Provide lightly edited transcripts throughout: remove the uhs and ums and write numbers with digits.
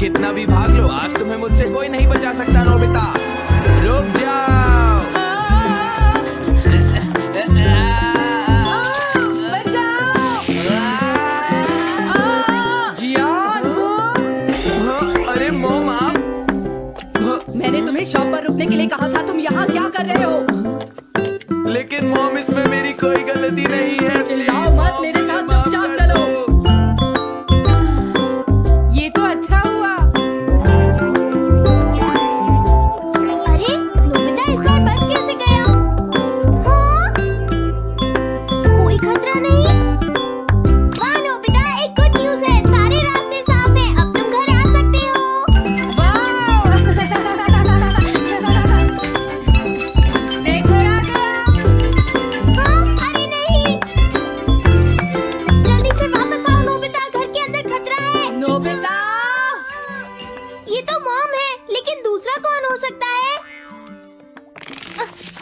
कितना भी भाग लो, आज तुम्हें मुझसे कोई नहीं बचा सकता नोबिता। रुक जाओ। अरे मॉम, आप? मैंने तुम्हें शॉप पर रुकने के लिए कहा था, तुम यहाँ क्या कर रहे हो? लेकिन मॉम, इसमें मेरी कोई गलती नहीं है। चिल्लाओ मत, मेरे साथ चुपचाप चलो। ये तो अच्छा हुआ। अरे नोबिता इस बार बच कैसे गया? हाँ? कोई खतरा नहीं। वाह नोबिता, एक गुड न्यूज़ है, सारे रास्ते साफ हैं, अब तुम घर आ सकते हो। मैं घर आ गया। हाँ? अरे नहीं, जल्दी से वापस आओ नोबिता, घर के अंदर खतरा है। नोबिता, ये तो मॉम है, लेकिन दूसरा कौन हो सकता है?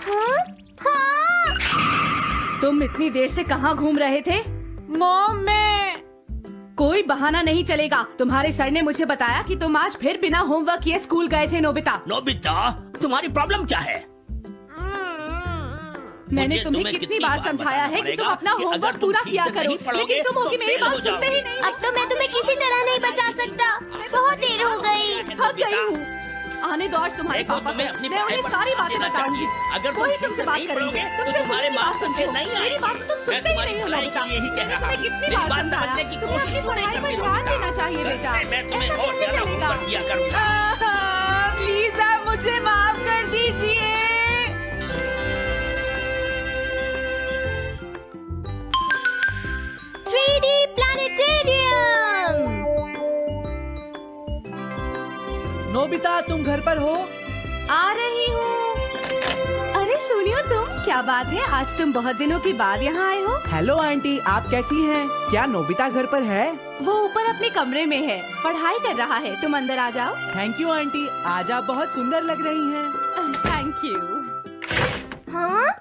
हाँ? हाँ? तुम इतनी देर से कहाँ घूम रहे थे? मॉम, मैं कोई बहाना नहीं चलेगा। तुम्हारे सर ने मुझे बताया कि तुम आज फिर बिना होमवर्क किए स्कूल गए थे नोबिता। नोबिता, तुम्हारी प्रॉब्लम क्या है? मैंने मुझे तुम्हें कितनी बार समझाया है कि तुम अपना कि अगर होमवर्क तुम पूरा ठीक किया से करो, नहीं पढ़ोगे, लेकिन तुम होगी तो मेरी फेल बात हो सुनते ही नहीं। अब तो मैं तुम्हें किसी तरह नहीं बचा सकता, बहुत देर हो गई। थक गई हूँ। आने दो आज तुम्हारे देखो, पापा तुम्हें को, अपनी मैं उन्हें पढ़ाई पर सारी ध्यान बातें देना बताऊंगी। चाहिए। अगर तुम वही ठीक तुमसे से बात नहीं करेंगे, पढ़ोगे, तो तुमसे तुम्हारे मेरी बात मार्क्स सुनते अच्छे हो। नहीं मेरी आएंगे। बात तो तुम मैं सुनते ही तुम्हारी नहीं हो भलाई नोबिता। के लिए ही कह रहा तुम्हें हूँ। कितनी मेरी बार बात समझाया समझने की तुम्हें कोशिश अपनी क्यों नहीं पढ़ाई पर करती ध्यान नोबिता? देना चाहिए कल बेटा। से मैं तुम्हें ऐसा और कैसे ज्यादा चलेगा? होमवर्क दिया करूंगा। प्लीज आप मुझे माफ कर दीजिए। 3D planetarium. नोबिता, तुम घर पर हो? आ रही हूँ। अरे सुनियो तुम, क्या बात है, आज तुम बहुत दिनों के बाद यहाँ आए हो। हेलो आंटी, आप कैसी हैं? क्या नोबिता घर पर है? वो ऊपर अपने कमरे में है, पढ़ाई कर रहा है। तुम अंदर आ जाओ। थैंक यू आंटी, आज आप बहुत सुंदर लग रही हैं। Thank you. हाँ?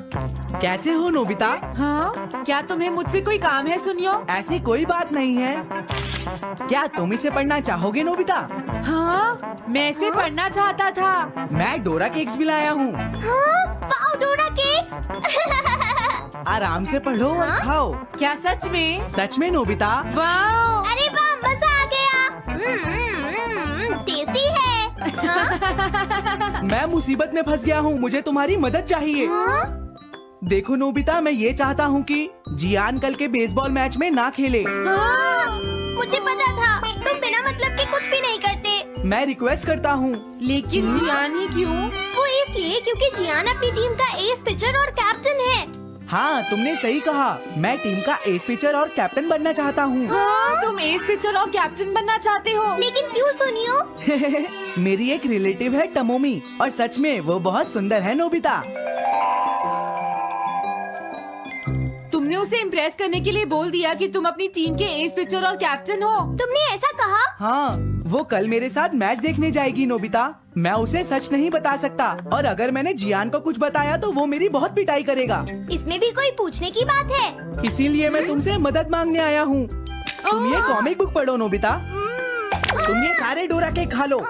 कैसे हो नोबिता? हाँ, क्या तुम्हें मुझसे कोई काम है सुनियो? ऐसी कोई बात नहीं है। क्या तुम इसे पढ़ना चाहोगे नोबिता? हाँ, मैं इसे पढ़ना चाहता था। मैं डोरा केक्स भी लाया हूँ। हाँ? वाओ डोरा केक्स। आराम से पढ़ो और खाओ। क्या सच में? सच में नोबिता? वाओ! अरे वाह, मजा आ गया। टेस्टी है। हाँ? मैं मुसीबत में फंस गया हूँ, मुझे तुम्हारी मदद चाहिए। हाँ? देखो नोबिता, मैं ये चाहता हूँ कि जियान कल के बेसबॉल मैच में ना खेले। हाँ? मुझे पता था, तुम बिना मतलब के कुछ भी नहीं करते। मैं रिक्वेस्ट करता हूँ। लेकिन जियान ही क्यों? वो इसलिए क्योंकि जियान अपनी टीम का एस पिचर और कैप्टन है। हाँ, तुमने सही कहा। मैं टीम का एस पिचर और कैप्टन बनना चाहता हूँ। हाँ? तुम एस पिचर और कैप्टन बनना चाहते हो? लेकिन क्यों सुनियो? मेरी एक रिलेटिव है टमोमी, और सच में वो बहुत सुंदर है नोबिता। तुमने उसे इम्प्रेस करने के लिए बोल दिया कि तुम अपनी टीम के एस पिचर और कैप्टन हो। तुमने ऐसा कहा? हाँ, वो कल मेरे साथ मैच देखने जाएगी नोबिता। मैं उसे सच नहीं बता सकता, और अगर मैंने जियान को कुछ बताया तो वो मेरी बहुत पिटाई करेगा। इसमें भी कोई पूछने की बात है? इसीलिए मैं तुमसे मदद मांगने आया हूँ। तुम ये कॉमिक बुक पढ़ो नोबिता। तुम ये सारे डोरा केक खा लो।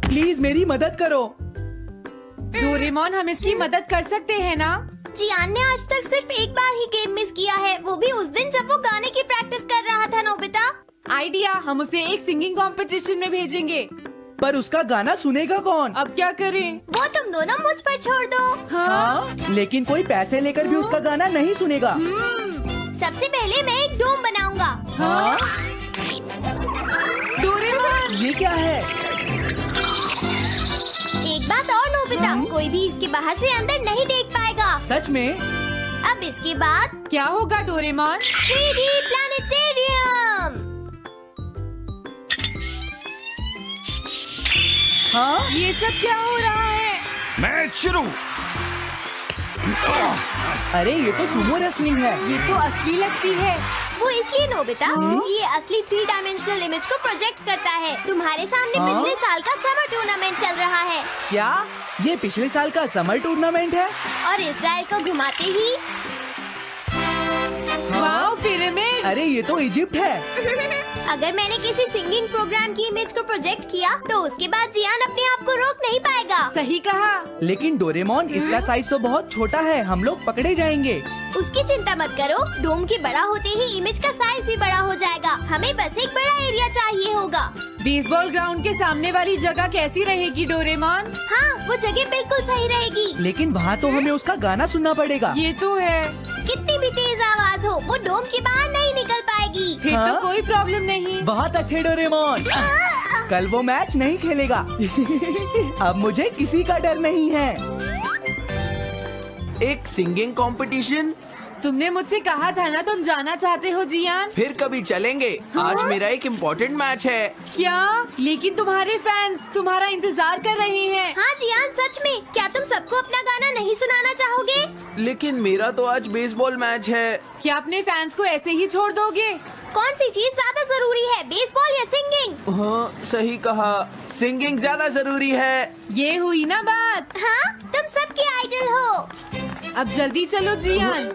प्लीज मेरी मदद करो। डोरेमोन, हम इसकी मदद कर सकते हैं ना? जियान ने आज तक सिर्फ एक बार ही गेम मिस किया है, वो भी उस दिन जब वो गाने की प्रैक्टिस कर रहा था नोबिता। आइडिया, हम उसे एक सिंगिंग कंपटीशन में भेजेंगे। पर उसका गाना सुनेगा कौन? अब क्या करें? वो तुम दोनों मुझ पर छोड़ दो। हाँ, लेकिन कोई पैसे लेकर भी उसका गाना नहीं सुनेगा। सबसे पहले मैं एक डोम बनाऊंगा। हाँ? डोरेमोन! ये क्या है? एक बात और नोबिता, कोई भी इसके बाहर से अंदर नहीं देख पाएगा। सच में? अब इसके बाद क्या होगा डोरेमोन? 3D planetarium. हाँ? ये सब क्या हो रहा है? मैच शुरू। अरे ये तो सुमो रेसलिंग है। ये तो असली लगती है। वो इसलिए नोबिता, ये असली 3 डायमेंशनल इमेज को प्रोजेक्ट करता है। तुम्हारे सामने हाँ? पिछले साल का समर टूर्नामेंट चल रहा है, क्या ये पिछले साल का समर टूर्नामेंट है? और इस डायल को घुमाते ही वाओ, पिरामिड! अरे ये तो इजिप्ट है। अगर मैंने किसी सिंगिंग प्रोग्राम की इमेज को प्रोजेक्ट किया तो उसके बाद जियान अपने आप को रोक नहीं पाएगा। सही कहा। लेकिन डोरेमोन, इसका साइज तो बहुत छोटा है, हम लोग पकड़े जाएंगे। उसकी चिंता मत करो, डोम के बड़ा होते ही इमेज का साइज भी बड़ा हो जाएगा। हमें बस एक बड़ा एरिया चाहिए होगा। बेसबॉल ग्राउंड के सामने वाली जगह कैसी रहेगी डोरेमोन? हाँ, वो जगह बिल्कुल सही रहेगी। लेकिन वहाँ तो हमें उसका गाना सुनना पड़ेगा। ये तो है। कितनी भी तेज आवाज हो, वो डोम के बाहर नहीं निकल पाएगी। फिर हाँ? तो कोई प्रॉब्लम नहीं। बहुत अच्छे डोरेमोन। कल वो मैच नहीं खेलेगा। अब मुझे किसी का डर नहीं है। एक सिंगिंग कंपटीशन? तुमने मुझसे कहा था ना तुम जाना चाहते हो जियान। फिर कभी चलेंगे। आज मेरा एक इम्पोर्टेंट मैच है। क्या? लेकिन तुम्हारे फैंस तुम्हारा इंतजार कर रहे हैं। हाँ जियान, सच में। क्या तुम सबको अपना गाना नहीं सुनाना चाहोगे? लेकिन मेरा तो आज बेसबॉल मैच है। क्या अपने फैंस को ऐसे ही छोड़ दोगे? कौन सी चीज ज्यादा जरूरी है, बेसबॉल या सिंगिंग? हाँ, सही कहा। सिंगिंग ज्यादा जरूरी है। ये हुई ना बात। हाँ, तुम सबके आइडल हो। अब जल्दी चलो जियान।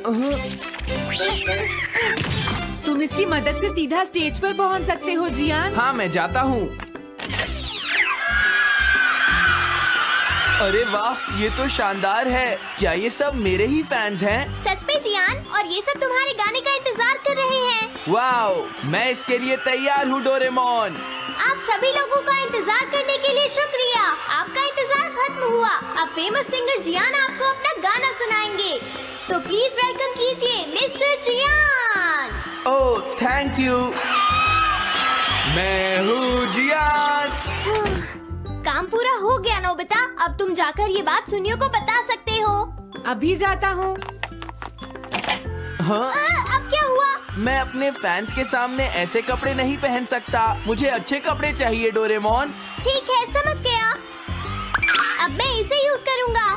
तुम इसकी मदद से सीधा स्टेज पर पहुंच सकते हो जियान। हाँ, मैं जाता हूँ। अरे वाह, ये तो शानदार है। क्या ये सब मेरे ही फैंस हैं? सच में जियान, और ये सब तुम्हारे गाने का इंतजार कर रहे हैं। वाओ, मैं इसके लिए तैयार हूँ डोरेमोन। आप सभी लोगों का इंतजार करने के लिए शुक्रिया। आपका इंतजार खत्म हुआ। अब फेमस सिंगर जियान आपको अपना गाना सुनाएंगे। तो प्लीज वेलकम कीजिए mister Jian. Oh, thank you. मैं हूँ जियान। काम पूरा हो गया नोबिता। अब तुम जाकर ये बात सुनियो को बता सकते हो। अभी जाता हूँ। हाँ, अब क्या हुआ? मैं अपने फैंस के सामने ऐसे कपड़े नहीं पहन सकता। मुझे अच्छे कपड़े चाहिए डोरेमोन। ठीक है, समझ गया। अब मैं इसे यूज करूँगा।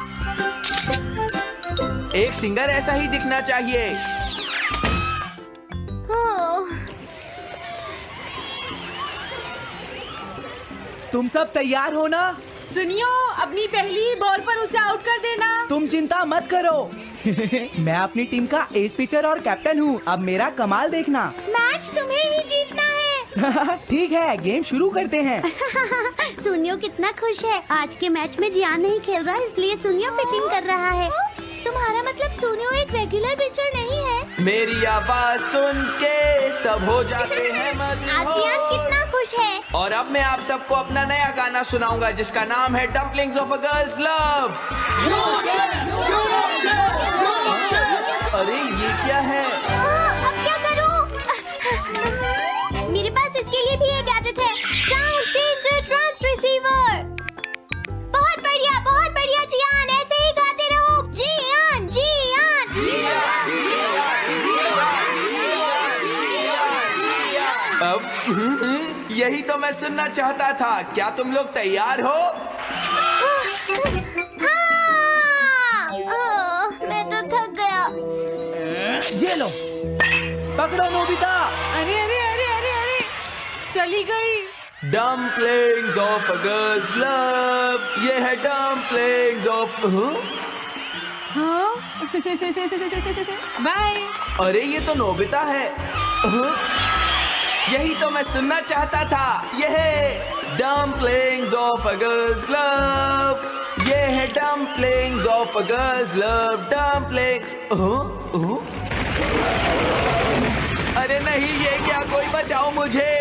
एक सिंगर ऐसा ही दिखना चाहिए। तुम सब तैयार हो ना? सुनियो, अपनी पहली बॉल पर उसे आउट कर देना। तुम चिंता मत करो। मैं अपनी टीम का एस पिचर और कैप्टन हूँ। अब मेरा कमाल देखना। मैच तुम्हें ही जीतना है। ठीक है, गेम शुरू करते हैं। सुनियो कितना खुश है। आज के मैच में जियान नहीं खेल रहा, इसलिए सुनियो पिचिंग कर रहा है। तुम्हारा मतलब सुनियो एक रेगुलर पिचर नहीं है? मेरी आवाज सुन के सब हो जाते हैं आज जियान कितना खुश है। और अब मैं आप सबको अपना नया गाना सुनाऊंगा जिसका नाम है dumplings of a girls love. अरे ये क्या है? अब क्या करूं? मेरे पास इसके लिए भी एक गैजेट है, साउंड चेंजर ट्रांस रिसीवर। बहुत बढ़िया जियान, ऐसे ही गाते रहो। जियान जियान अब यही तो मैं सुनना चाहता था। क्या तुम लोग तैयार हो? मैं तो थक गया। ये लो, पकड़ो नोबिता। अरे अरे अरे अरे अरे, चली गई। Dumplings of a girls love. ये है डम्पलिंग्स ऑफ। हाँ? बाय। अरे ये तो नोबिता है। यही तो मैं सुनना चाहता था। ये है dumplings of a girls love. ये है dumplings of a girls love. Dumplings. अरे नहीं, ये क्या? कोई बचाओ मुझे।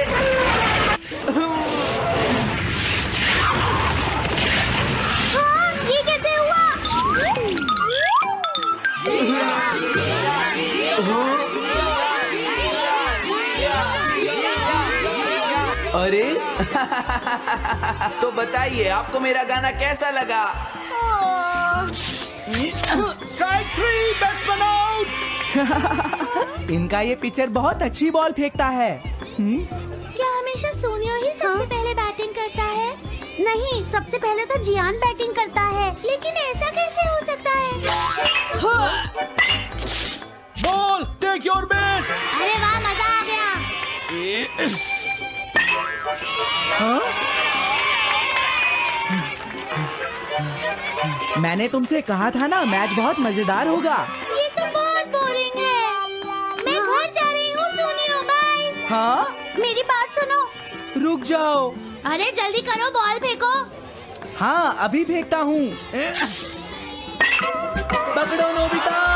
हाँ, ये कैसे हुआ? अरे तो बताइए, आपको मेरा गाना कैसा लगा? Strike 3, batsman out. इनका ये पिचर बहुत अच्छी बॉल फेंकता है। क्या हमेशा सोनियो ही सबसे पहले बैटिंग करता है? नहीं, सबसे पहले तो जियान बैटिंग करता है। लेकिन ऐसा कैसे हो सकता है? Ball, take your base. अरे वाह, मजा आ गया। मैंने तुमसे कहा था ना, मैच बहुत मजेदार होगा। ये तो बहुत बोरिंग है। मैं घर जा रही हूँ सोनियो, बाय। हाँ, मेरी बात रुक जाओ। अरे जल्दी करो, बॉल फेंको। हाँ अभी फेंकता हूँ। पकड़ो नोबिता।